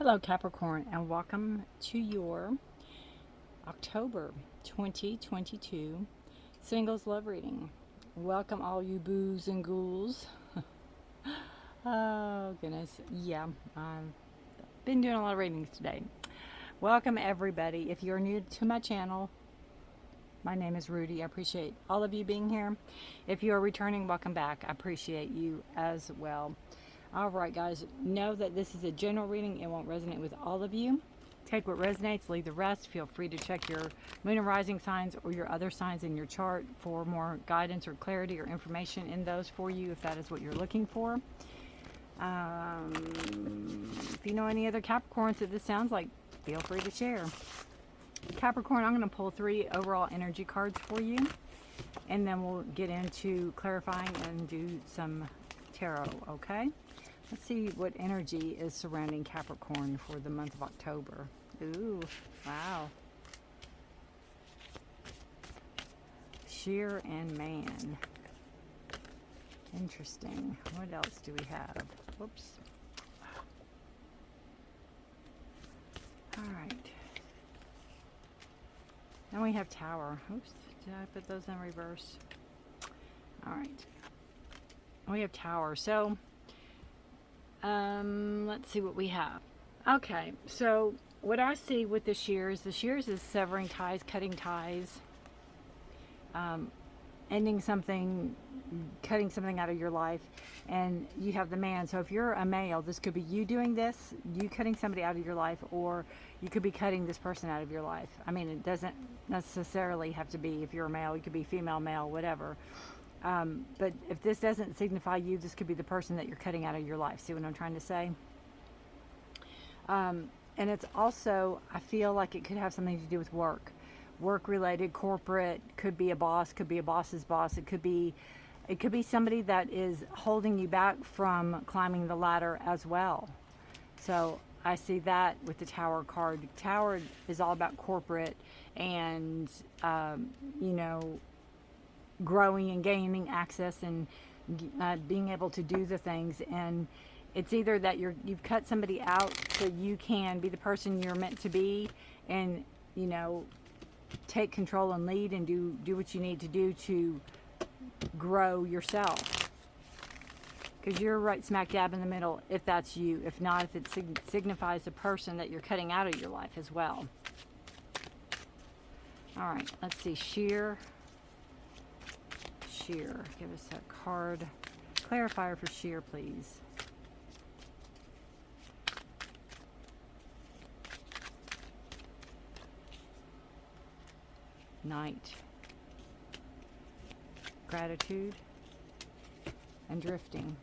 Hello, Capricorn, and welcome to your October 2022 singles love reading. Welcome, all you boos and ghouls. Oh, goodness. Yeah, I've been doing a lot of readings today. Welcome, everybody. If you're new to my channel, my name is Rudy. I appreciate all of you being here. If you are returning, welcome back. I appreciate you as well. All right, guys, know that this is a general reading. It won't resonate with all of you. Take what resonates, leave the rest. Feel free to check your moon and rising signs or your other signs in your chart for more guidance or clarity or information in those for you if that is what you're looking for. If you know any other Capricorns that this sounds like, feel free to share. Capricorn, I'm going to pull 3 overall energy cards for you, and then we'll get into clarifying and do some tarot, okay? Let's see what energy is surrounding Capricorn for the month of October. Ooh, wow. Sheer and man. Interesting. What else do we have? Whoops. All right. Then we have Tower. Oops, did I put those in reverse? All right. We have Tower. So, let's see what we have. Okay, so what I see with the shears is severing ties, cutting ties, ending something, cutting something out of your life. And you have the man. So if you're a male, this could be you doing this, you cutting somebody out of your life, or you could be cutting this person out of your life. I mean, it doesn't necessarily have to be if you're a male. You could be female, male, whatever. But if this doesn't signify you, this could be the person that you're cutting out of your life. See what I'm trying to say? And it's also, I feel like it could have something to do with work related, corporate, could be a boss, could be a boss's boss. It could be somebody that is holding you back from climbing the ladder as well. So I see that with the Tower card. Tower is all about corporate and, growing and gaining access and being able to do the things. And it's either that you've cut somebody out so you can be the person you're meant to be and, take control and lead and do what you need to do to grow yourself. Because you're right smack dab in the middle if that's you. If not, if it signifies the person that you're cutting out of your life as well. All right, let's see. Sheer. Give us a card. Clarifier for sheer, please. Night. Gratitude. And drifting.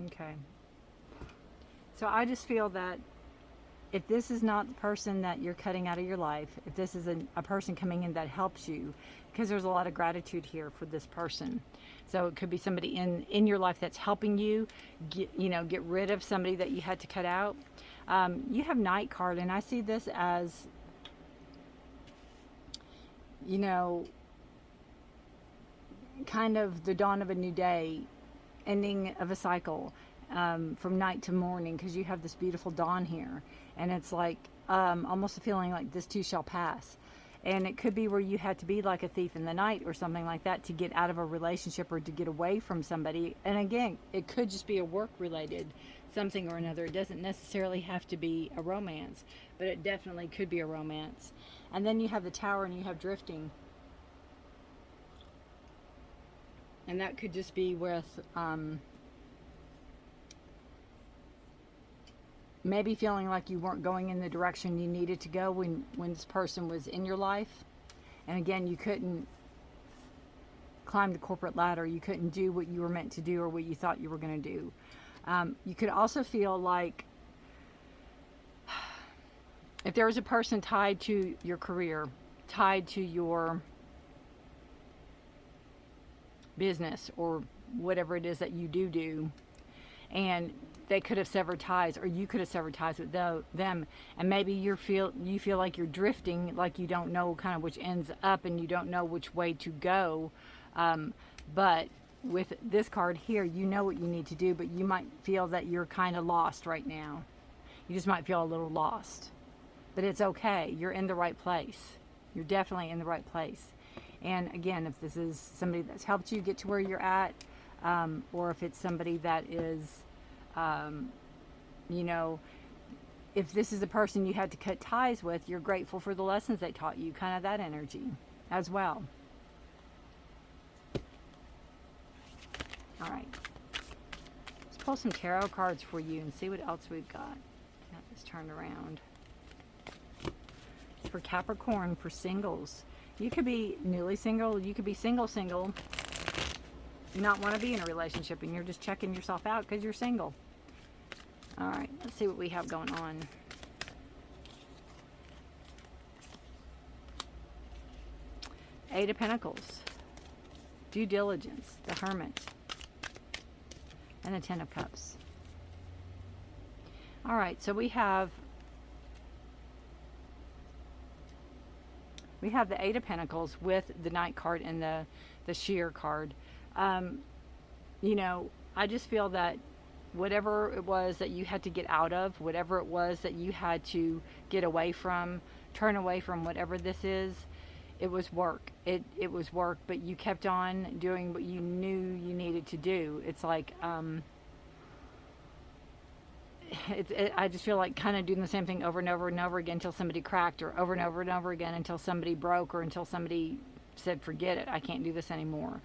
Okay. So I just feel that if this is not the person that you're cutting out of your life, if this is a person coming in that helps you, because there's a lot of gratitude here for this person. So it could be somebody in your life that's helping you get rid of somebody that you had to cut out. You have Night card, and I see this as, kind of the dawn of a new day, ending of a cycle, from night to morning, because you have this beautiful dawn here. And it's like almost a feeling like this too shall pass. And it could be where you had to be like a thief in the night or something like that to get out of a relationship or to get away from somebody. And again, it could just be a work related something or another. It doesn't necessarily have to be a romance, but it definitely could be a romance. And then you have the Tower and you have drifting. And that could just be with maybe feeling like you weren't going in the direction you needed to go when this person was in your life. And again, you couldn't climb the corporate ladder. You couldn't do what you were meant to do or what you thought you were going to do. You could also feel like if there was a person tied to your career, tied to your business or whatever it is that you do, and they could have severed ties, or you could have severed ties with them, and maybe you feel like you're drifting, like you don't know kind of which ends up and you don't know which way to go, but with this card here, you know what you need to do, but you might feel that you're kind of lost right now. You just might feel a little lost. But it's okay. You're in the right place. You're definitely in the right place. And again, if this is somebody that's helped you get to where you're at, or if it's somebody that is, you know, if this is a person you had to cut ties with, you're grateful for the lessons they taught you, kind of that energy as well. All right. Let's pull some tarot cards for you and see what else we've got. Got this turned around. It's for Capricorn, for singles. You could be newly single. You could be single. Not want to be in a relationship, and you're just checking yourself out because you're single. All right, let's see what we have going on. Eight of Pentacles, due diligence, the Hermit, and the Ten of Cups. All right, so we have the Eight of Pentacles with the Knight card and the Sheer card. You know, I just feel that whatever it was that you had to get out of, whatever it was that you had to get away from, turn away from, whatever this is, it was work. It was work, but you kept on doing what you knew you needed to do. It's like, I just feel like kind of doing the same thing over and over and over again until somebody cracked, or over and over again until somebody broke, or until somebody said, forget it, I can't do this anymore.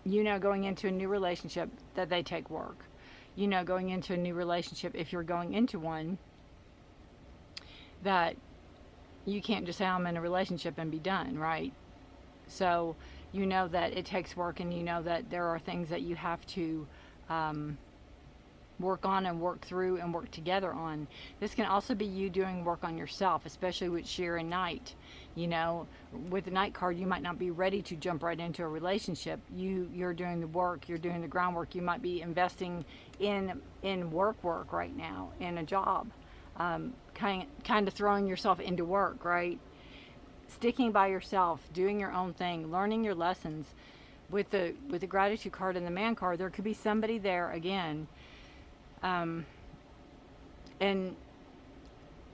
You know, going into a new relationship, that they take work. You know, going into a new relationship, if you're going into one, that you can't just say, I'm in a relationship and be done, right? So you know that it takes work, and you know that there are things that you have to work on and work through and work together on. This can also be you doing work on yourself, especially with Sheer and Knight. You know, with the Knight card, you might not be ready to jump right into a relationship. You're doing the work, you're doing the groundwork. You might be investing in work right now, in a job, kind of throwing yourself into work, right? Sticking by yourself, doing your own thing, learning your lessons. With the Gratitude card and the Man card, there could be somebody there again. And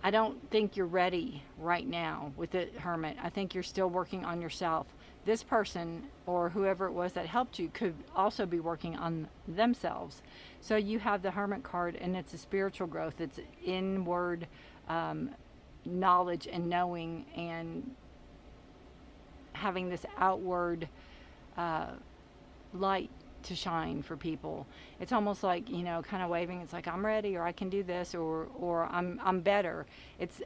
I don't think you're ready right now with the Hermit. I think you're still working on yourself. This person, or whoever it was that helped you, could also be working on themselves. So you have the Hermit card, and it's a spiritual growth. It's inward knowledge and knowing, and having this outward light to shine for people. It's almost like, you know, kind of waving. It's like, I'm ready, or I can do this, or I'm better.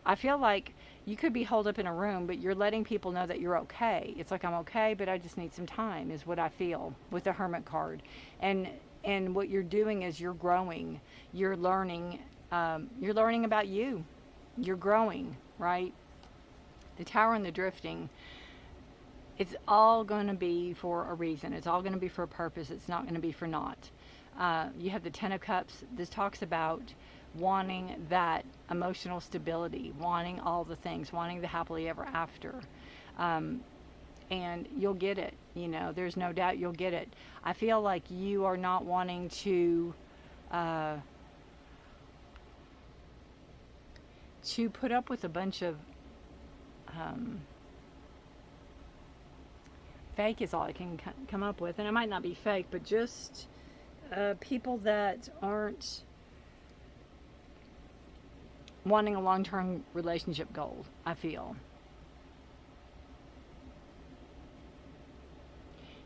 I feel like you could be holed up in a room, but you're letting people know that you're okay. It's like, I'm okay, but I just need some time, is what I feel with the Hermit card. And what you're doing is you're growing. You're learning about you. You're growing, right? The Tower and the Drifting, it's all going to be for a reason. It's all going to be for a purpose. It's not going to be for naught. You have the Ten of Cups. This talks about wanting that emotional stability, wanting all the things, wanting the happily ever after. And you'll get it. You know, there's no doubt you'll get it. I feel like you are not wanting to put up with a bunch of fake is all I can come up with, and it might not be fake, but just people that aren't wanting a long-term relationship goal, I feel.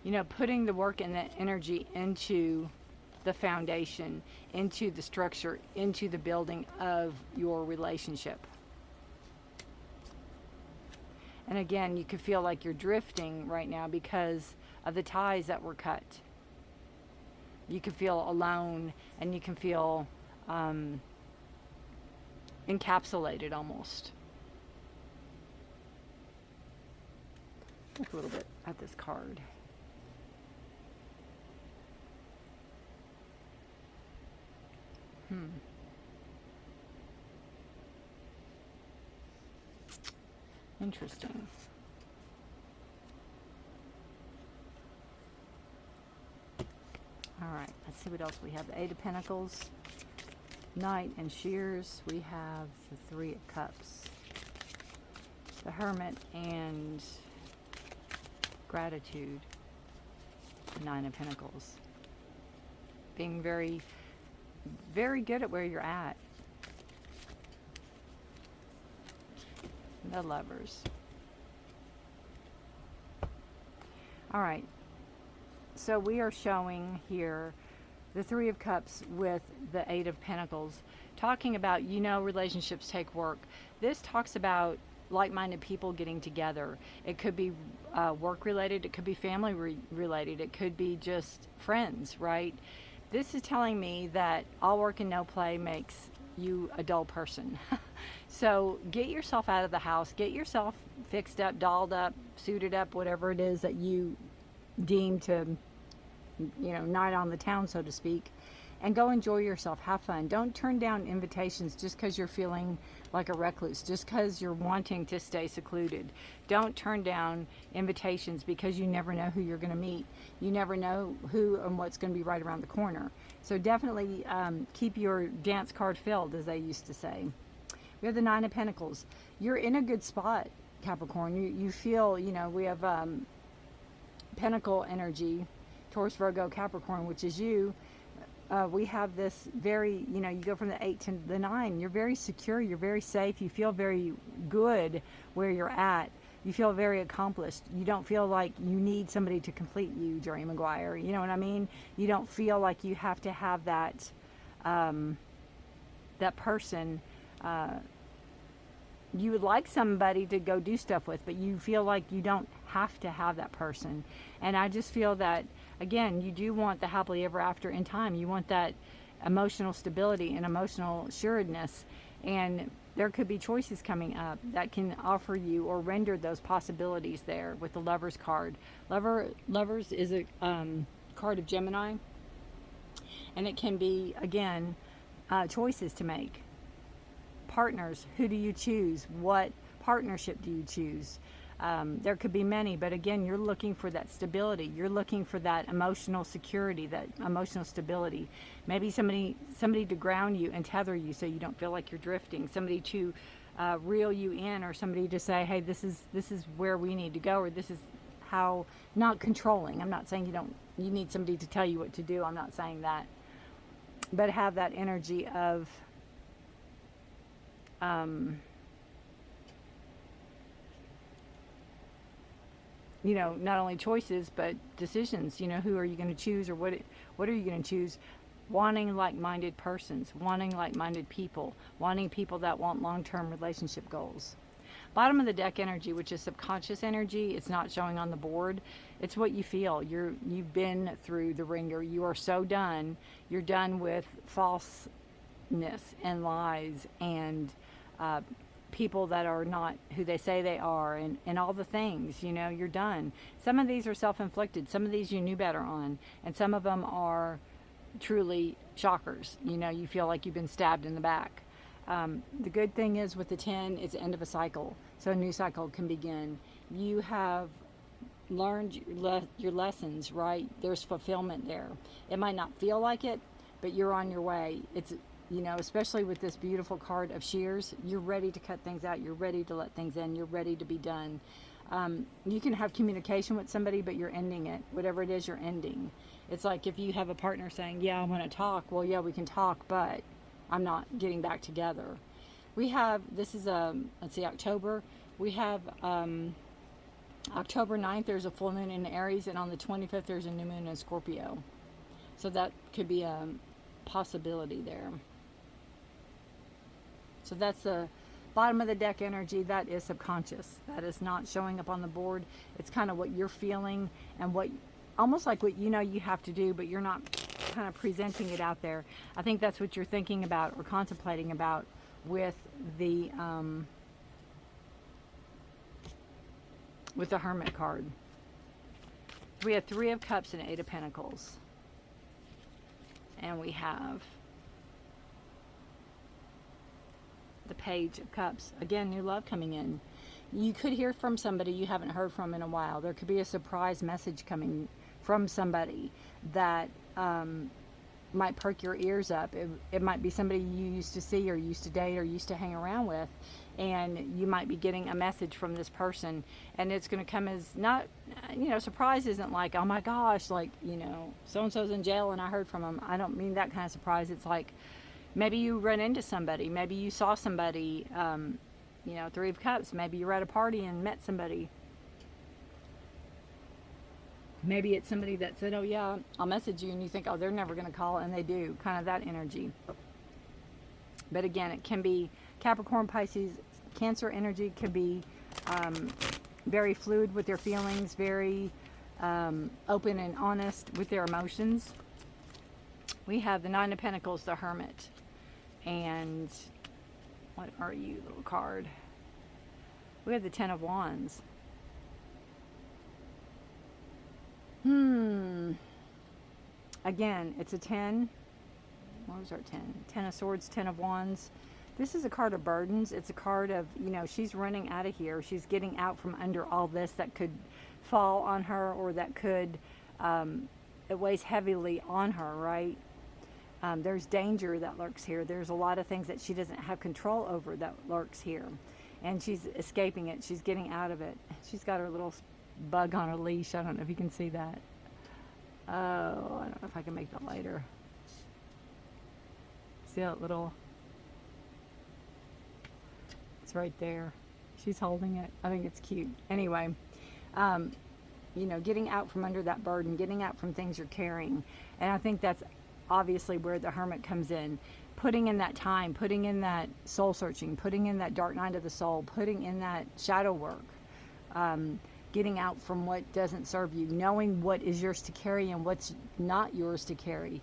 You know, putting the work and the energy into the foundation, into the structure, into the building of your relationship. And again, you could feel like you're drifting right now because of the ties that were cut. You can feel alone, and you can feel encapsulated almost. Look a little bit at this card. Interesting. All right, let's see what else we have. The Eight of Pentacles, Knight and Shears. We have the Three of Cups, the Hermit, and Gratitude, the Nine of Pentacles. Being very, very good at where you're at. The Lovers. All right. So we are showing here the Three of Cups with the Eight of Pentacles, talking about, relationships take work. This talks about like-minded people getting together. It could be work related, it could be family related, it could be just friends, right? This is telling me that all work and no play makes you a dull person. So get yourself out of the house, get yourself fixed up, dolled up, suited up, whatever it is that you deem to, night on the town, so to speak, and go enjoy yourself, have fun. Don't turn down invitations just because you're feeling like a recluse, just because you're wanting to stay secluded. Don't turn down invitations because you never know who you're going to meet. You never know who and what's going to be right around the corner. So definitely keep your dance card filled, as they used to say. We have the Nine of Pentacles. You're in a good spot, Capricorn. You feel, we have Pentacle energy, Taurus, Virgo, Capricorn, which is you. We have this very, you go from the 8 to the 9. You're very secure. You're very safe. You feel very good where you're at. You feel very accomplished. You don't feel like you need somebody to complete you, Jerry Maguire. You know what I mean? You don't feel like you have to have that, that person. You would like somebody to go do stuff with, but you feel like you don't have to have that person. And I just feel that, again, you do want the happily ever after in time. You want that emotional stability and emotional assuredness. And there could be choices coming up that can offer you or render those possibilities there with the Lovers card. Lovers is a card of Gemini. And it can be, again, choices to make. Partners, who do you choose? What partnership do you choose? There could be many, but again, you're looking for that stability. You're looking for that emotional security, that emotional stability. Maybe somebody to ground you and tether you so you don't feel like you're drifting. Somebody to reel you in, or somebody to say, hey, this is where we need to go, or this is how, not controlling. I'm not saying you need somebody to tell you what to do. I'm not saying that. But have that energy of not only choices, but decisions. Who are you going to choose, or what are you going to choose? Wanting like-minded persons, wanting like-minded people, wanting people that want long-term relationship goals. Bottom of the deck energy, which is subconscious energy, it's not showing on the board. It's what you feel. You've been through the ringer. You are so done. You're done with falseness and lies and people that are not who they say they are, and all the things. You're done. Some of these are self-inflicted. Some of these you knew better on, and some of them are truly shockers. You feel like you've been stabbed in the back. The good thing is with the 10, it's the end of a cycle, so a new cycle can begin. You have learned your lessons, right? There's fulfillment there. It might not feel like it, but you're on your way. It's especially with this beautiful card of Shears, you're ready to cut things out. You're ready to let things in. You're ready to be done. You can have communication with somebody, but you're ending it. Whatever it is, you're ending. It's like if you have a partner saying, yeah, I want to talk. Well, yeah, we can talk, but I'm not getting back together. We have, this is, let's see, October. We have October 9th, there's a full moon in Aries, and on the 25th, there's a new moon in Scorpio. So that could be a possibility there. So that's the bottom of the deck energy. That is subconscious. That is not showing up on the board. It's kind of what you're feeling and what, almost like what you have to do, but you're not kind of presenting it out there. I think that's what you're thinking about or contemplating about with the Hermit card. We have Three of Cups and Eight of Pentacles. And we have the Page of Cups. Again, new love coming in. You could hear from somebody you haven't heard from in a while. There could be a surprise message coming from somebody that might perk your ears up. It might be somebody you used to see or used to date or used to hang around with, and you might be getting a message from this person, and it's going to come as not, surprise isn't like, oh my gosh, like, so and so's in jail and I heard from him. I don't mean that kind of surprise. It's like maybe you run into somebody, maybe you saw somebody, Three of Cups, maybe you were at a party and met somebody. Maybe it's somebody that said, oh yeah, I'll message you, and you think, oh, they're never going to call, and they do. Kind of that energy. But again, it can be Capricorn, Pisces, Cancer energy. Could be very fluid with their feelings, very open and honest with their emotions. We have the Nine of Pentacles, the Hermit. And what are you, little card? We have the Ten of Wands. Again, it's a 10. What was our 10? 10 of Swords, 10 of Wands. This is a card of burdens. It's a card of, she's running out of here. She's getting out from under all this that could fall on her, or that could, it weighs heavily on her, right? There's danger that lurks here. There's a lot of things that she doesn't have control over that lurks here. And she's escaping it. She's getting out of it. She's got her little bug on her leash. I don't know if you can see that. Oh, I don't know if I can make that later. See that little... It's right there. She's holding it. I think it's cute. Anyway, getting out from under that burden, getting out from things you're carrying. And I think that's obviously where the Hermit comes in. Putting in that time, putting in that soul searching, putting in that dark night of the soul, putting in that shadow work. Getting out from what doesn't serve you, knowing what is yours to carry and what's not yours to carry.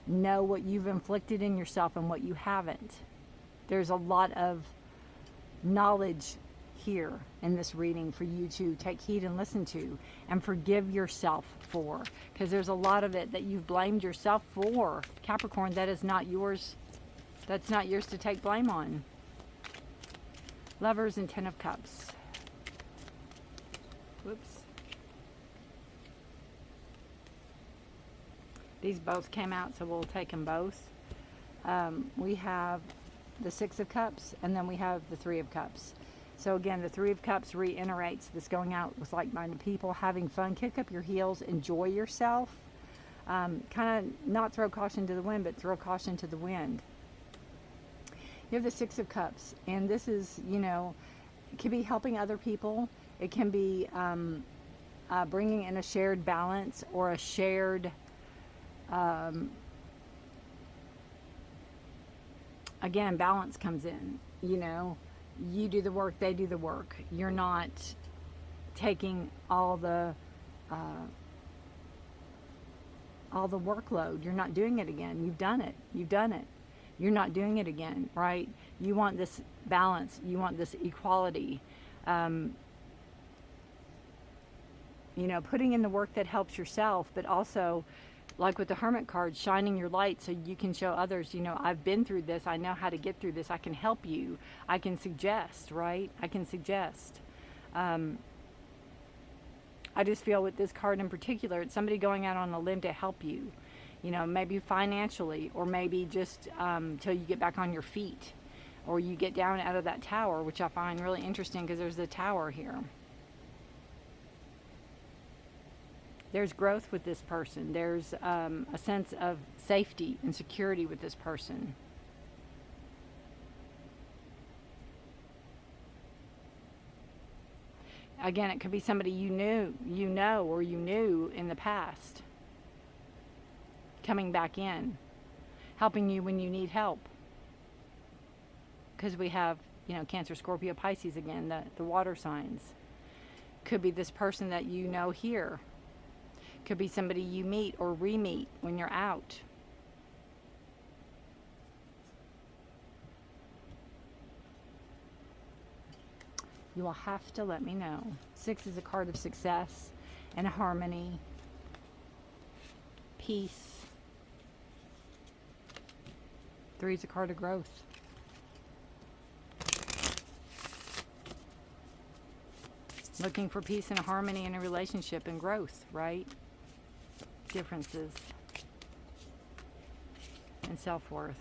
Know what you've inflicted in yourself and what you haven't. There's a lot of knowledge here in this reading for you to take heed and listen to and forgive yourself for, because there's a lot of it that you've blamed yourself for, Capricorn, that is not yours. That's not yours to take blame on. Lovers and Ten of Cups. Whoops. These both came out, so we'll take them both. We have the Six of Cups, and then we have the Three of Cups. So again, the Three of Cups reiterates this going out with like-minded people, having fun, kick up your heels, enjoy yourself. Kind of not throw caution to the wind, but throw caution to the wind. You have the Six of Cups, and this is, it can be helping other people. It can be bringing in a shared balance or a shared, again, balance comes in. You do the work, they do the work. You're not taking all the workload. You're not doing it again. You've done it. You're not doing it again, right? You want this balance. You want this equality. Putting in the work that helps yourself, but also, like with the Hermit card, shining your light so you can show others, I've been through this. I know how to get through this. I can help you. I can suggest, right? I can suggest. I just feel with this card in particular, it's somebody going out on a limb to help you, maybe financially, or maybe just till you get back on your feet, or you get down out of that tower, which I find really interesting because there's a tower here. There's growth with this person. There's a sense of safety and security with this person. Again, it could be somebody you knew in the past, coming back in, helping you when you need help. Because we have, Cancer, Scorpio, Pisces again, the water signs. Could be this person that you know here. Could be somebody you meet or re-meet when you're out. You will have to let me know. 6 is a card of success and harmony, peace. 3 is a card of growth. Looking for peace and harmony in a relationship and growth, right? Differences. and self-worth.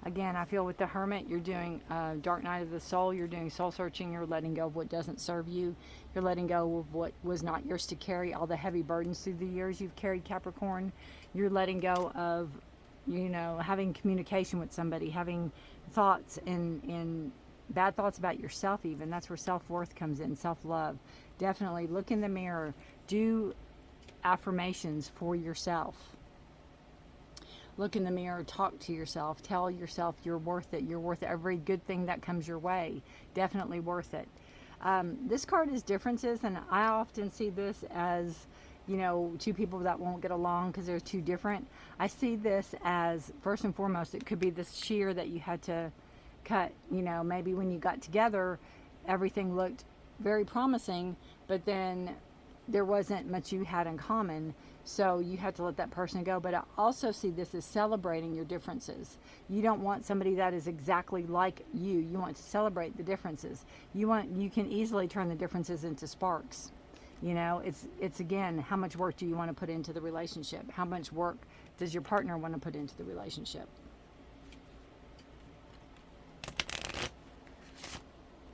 Again, I feel with the Hermit, you're doing dark night of the soul. You're doing soul searching. You're letting go of what doesn't serve you. You're letting go of what was not yours to carry, all the heavy burdens through the years you've carried, Capricorn. You're letting go of, you know, having communication with somebody, having thoughts and bad thoughts about yourself even. That's where self-worth comes in, self-love. Definitely look in the mirror. Do affirmations for yourself. Look in the mirror, talk to yourself, tell yourself you're worth it. You're worth every good thing that comes your way. Definitely worth it. This card is differences, and I often see this as, you know, two people that won't get along because they're too different. I see this as, first and foremost, it could be this shear that you had to cut. You know, maybe when you got together, everything looked very promising, but then there wasn't much you had in common. So you have to let that person go. But I also see this as celebrating your differences. You don't want somebody that is exactly like you. You want to celebrate the differences. You can easily turn the differences into sparks. You know, it's again, how much work do you want to put into the relationship? How much work does your partner want to put into the relationship?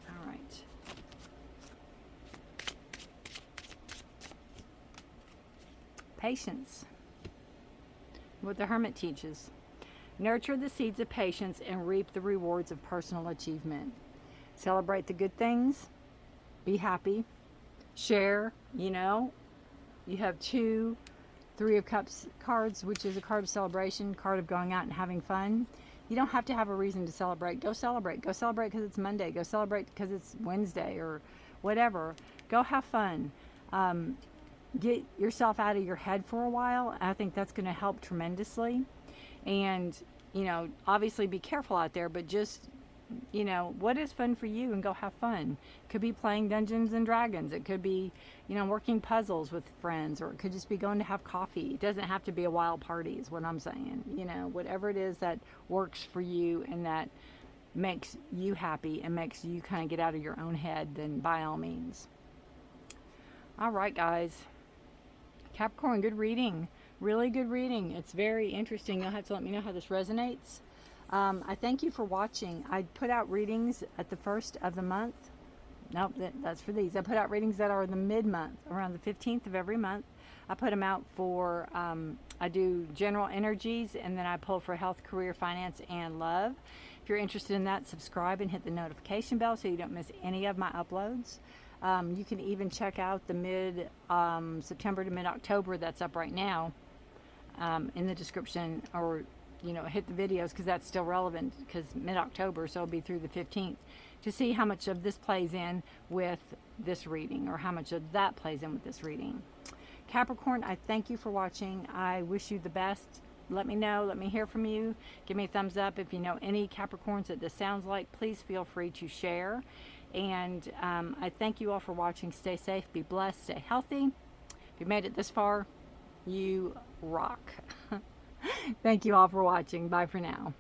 All right. Patience. What the Hermit teaches. Nurture the seeds of patience and reap the rewards of personal achievement. Celebrate the good things. Be happy. Share. You know, you have 2 Three of Cups cards, which is a card of celebration, card of going out and having fun. You don't have to have a reason to celebrate. Go celebrate. Go celebrate because it's Monday. Go celebrate because it's Wednesday or whatever. Go have fun. Get yourself out of your head for a while. I think that's going to help tremendously. And, you know, obviously be careful out there, but just, you know, what is fun for you, and go have fun. It could be playing Dungeons and Dragons. It could be, you know, working puzzles with friends, or it could just be going to have coffee. It doesn't have to be a wild party is what I'm saying. You know, whatever it is that works for you and that makes you happy and makes you kind of get out of your own head, then by all means. All right, guys. Capricorn, good reading. Really good reading. It's very interesting. You'll have to let me know how this resonates. I thank you for watching. I put out readings at the first of the month. Nope, that's for these. I put out readings that are the mid-month, around the 15th of every month. I put them out for, I do general energies, and then I pull for health, career, finance, and love. If you're interested in that, subscribe and hit the notification bell so you don't miss any of my uploads. You can even check out the mid-September to mid-October that's up right now in the description, or, you know, hit the videos because that's still relevant because mid-October, so it'll be through the 15th, to see how much of this plays in with this reading or how much of that plays in with this reading. Capricorn, I thank you for watching. I wish you the best. Let me know. Let me hear from you. Give me a thumbs up. If you know any Capricorns that this sounds like, please feel free to share. And I thank you all for watching. Stay safe, be blessed, stay healthy. If you made it this far, you rock. Thank you all for watching. Bye for now.